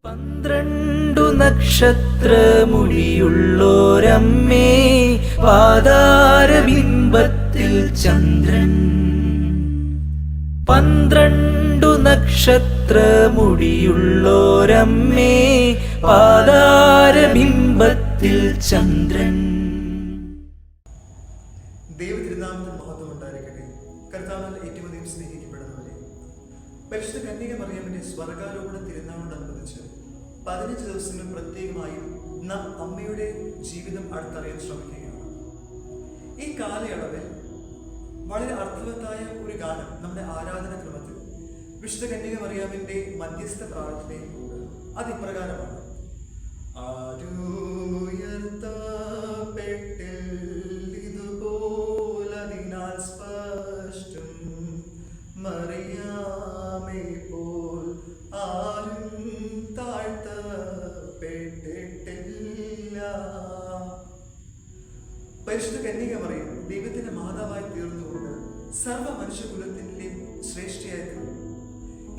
12 നക്ഷത്രമുടിയുള്ളോരമ്മേ, പാതാരബിംബത്തിൽ ചന്ദ്രൻ. 12 നക്ഷത്രമുടിയുള്ളോരമ്മേ, പാതാരബിംബത്തിൽ ചന്ദ്രൻ. ദൈവതിരുനാമത്തിൽ മഹത്വം ഉണ്ടായിരിക്കട്ടെ. കർത്താവിൽ ഏറ്റവും അധികം സ്നേഹിക്കപ്പെടുന്നവരെ, പരിശുദ്ധ കന്യക മറിയമിന്റെ സ്വർഗാരോപണ തിരുനാളിനോടനുബന്ധിച്ച് 15 ദിവസങ്ങൾ പ്രത്യേകമായും നാം അമ്മയുടെ ജീവിതം അടുത്തറിയാൻ ശ്രമിക്കുകയാണ്. ഈ കാലയളവിൽ വളരെ അർത്ഥവത്തായ ഒരു ഗാനം നമ്മുടെ ആരാധന ക്രമത്തിൽ വിശുദ്ധ കന്യക മറിയമിന്റെ മധ്യസ്ഥ പ്രാർത്ഥനയിലുണ്ട്. അത് ഇപ്രകാരമാണ്: ഇതുപോലതിനാൽ സ്പഷ്ടം മറിയാമേ പോൽ ആരും താഴ്ത്തപ്പെട്ടിട്ടില്ല. പരിശുദ്ധ കന്യക മറിയം ദൈവത്തിന്റെ മാതാവായി തീർന്നുകൊണ്ട് സർവ്വ മനുഷ്യകുലത്തിന്റെയും ശ്രേഷ്ഠയായി തീർന്നു.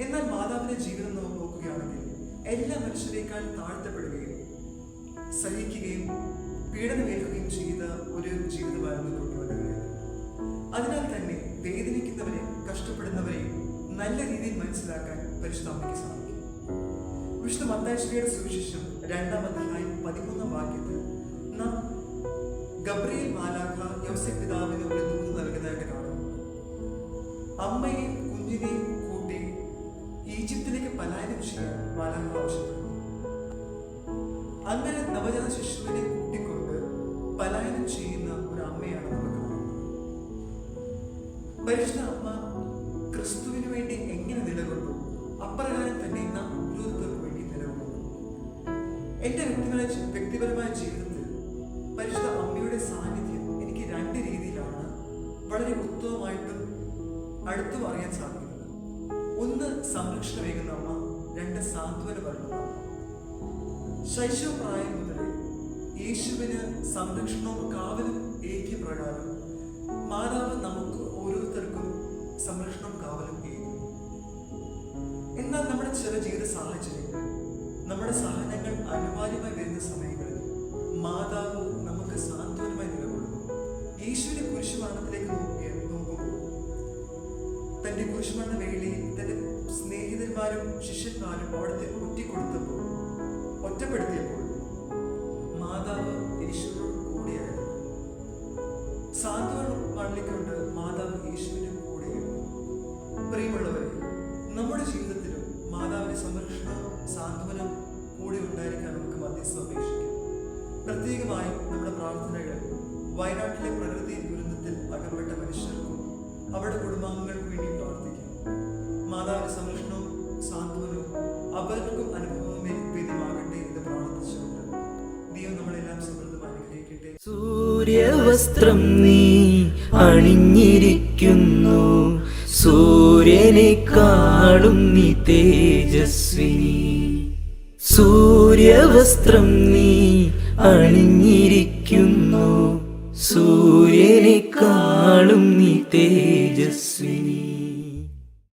എന്നാൽ മാതാവിന്റെ ജീവിതം നമ്മൾ നോക്കുകയാണെങ്കിൽ എല്ലാ മനുഷ്യരെക്കാൾ താഴ്ത്തപ്പെടുകയും സഹിക്കുകയും പീഡനമേൽക്കുകയും ചെയ്ത ഒരു ജീവിതമായിരുന്നു കൊണ്ടുവന്നത്. അതിനാൽ തന്നെ വേദനിക്കുന്നവരെയും കഷ്ടപ്പെടുന്നവരെയും നല്ല രീതിയിൽ മനസ്സിലാക്കാൻ പരിശുദ്ധ അമ്മയ്ക്ക് സാധിക്കും. വിശുദ്ധ മത്തായിയുടെ സുവിശേഷം 2-ാം അധ്യായം 13-ാം വാക്യത്തിൽ നാം ഗബ്രിയേൽ മാലാഖ യോസേഫ് പിതാവിന് ഒരു ദൂത് നൽകുന്നതായിട്ട് കാണുന്നു. അമ്മയെയും കുഞ്ഞിനെയും കൂട്ടി ഈജിപ്തിലേക്ക് പലായനം ചെയ്യാൻ മാലാഖ ആവശ്യപ്പെട്ടു. അങ്ങനെ നവജാത ശിശുവിനെ കൂട്ടിക്കൊണ്ട് പലായനം ചെയ്യുന്ന ഒരു അമ്മയാണ് നമുക്ക് കാണുന്നത്. പരിശുദ്ധ അമ്മ ക്രിസ്തുവിന് വേണ്ടി എങ്ങനെ നിലകൊണ്ടു, അപ്രകാരം തന്നെ നാം ഓരോരുത്തർക്ക് വേണ്ടി നിലകൊള്ളുന്നു. എന്റെ വ്യക്തിപരമായ ജീവിതത്തിൽ പരിശുദ്ധ അമ്മയുടെ സാന്നിധ്യം എനിക്ക് 2 രീതിയിലാണ് വളരെ ഉത്തമമായിട്ടും അടുത്തും അറിയാൻ സാധിക്കുന്നത്. ഒന്ന്, സംരക്ഷണമേകുന്ന അമ്മ; 2, സാന്ത്വന പകരുന്ന അമ്മ. ശൈശവപ്രായം മുതലേ യേശുവിന് സംരക്ഷണവും കാവലും ഏകിയ പ്രകാരം മാതാവ് നമുക്ക് ഓരോരുത്തർക്കും സംരക്ഷണവും കാവലും ഏകുന്നു. എന്നാൽ നമ്മുടെ ചില ജീവിത സാഹചര്യങ്ങളിൽ നമ്മുടെ സഹനങ്ങൾ അനിവാര്യമായി വരുന്ന സമയങ്ങളിൽ മാതാവ് നമുക്ക് സാന്ത്വനമായി നിലകൊള്ളുന്നു. യേശുവിന്റെ കുരിശുമരണത്തിലേക്ക് നോക്കുമ്പോൾ തന്റെ കുരിശുമരണ വേളയിൽ തന്റെ സ്നേഹിതന്മാരും ശിഷ്യന്മാരും അവിടുത്തെ ഒറ്റപ്പെടുത്തിയപ്പോൾ മാതാവ് യേശുവിനോട് കൂടെയായിരുന്നു. സാന്ത്വനം പള്ളിക്കൊണ്ട് മാതാവ് യേശുവിന്റെ കൂടെയായിരുന്നു. പ്രിയമുള്ളവരെ, നമ്മുടെ ജീവിതത്തിലും മാതാവിന്റെ സംരക്ഷണവും സാന്ത്വനം കൂടെ ഉണ്ടായിരിക്കാൻ നമുക്ക് മധ്യസ്ഥം അപേക്ഷിക്കാം. പ്രത്യേകമായും നമ്മുടെ പ്രാർത്ഥനകൾ വയനാട്ടിലെ പ്രകൃതി ദുരന്തത്തിൽ അകപ്പെട്ട മനുഷ്യർക്കും അവരുടെ കുടുംബാംഗങ്ങൾക്കും വേണ്ടി പ്രാർത്ഥിക്കാം. മാതാവിന്റെ സംരക്ഷണവും സാന്ത്വനവും അവർക്കും അനുഭവമേ വേദ്യമാകട്ടെ എന്ന് പ്രാർത്ഥിച്ചുകൊണ്ട് ദൈവം നമ്മളെല്ലാം സമൃദ്ധമായി അനുഗ്രഹിക്കട്ടെ. സൂര്യവസ്ത്രം നീ അണിഞ്ഞിരിക്കുന്നു, സൂര്യനെക്കാളും നീ തേജസ്വിനി. സൂര്യവസ്ത്രം നീ അണിഞ്ഞിരിക്കുന്നു, സൂര്യനെക്കാളും നീ തേജസ്വിനി.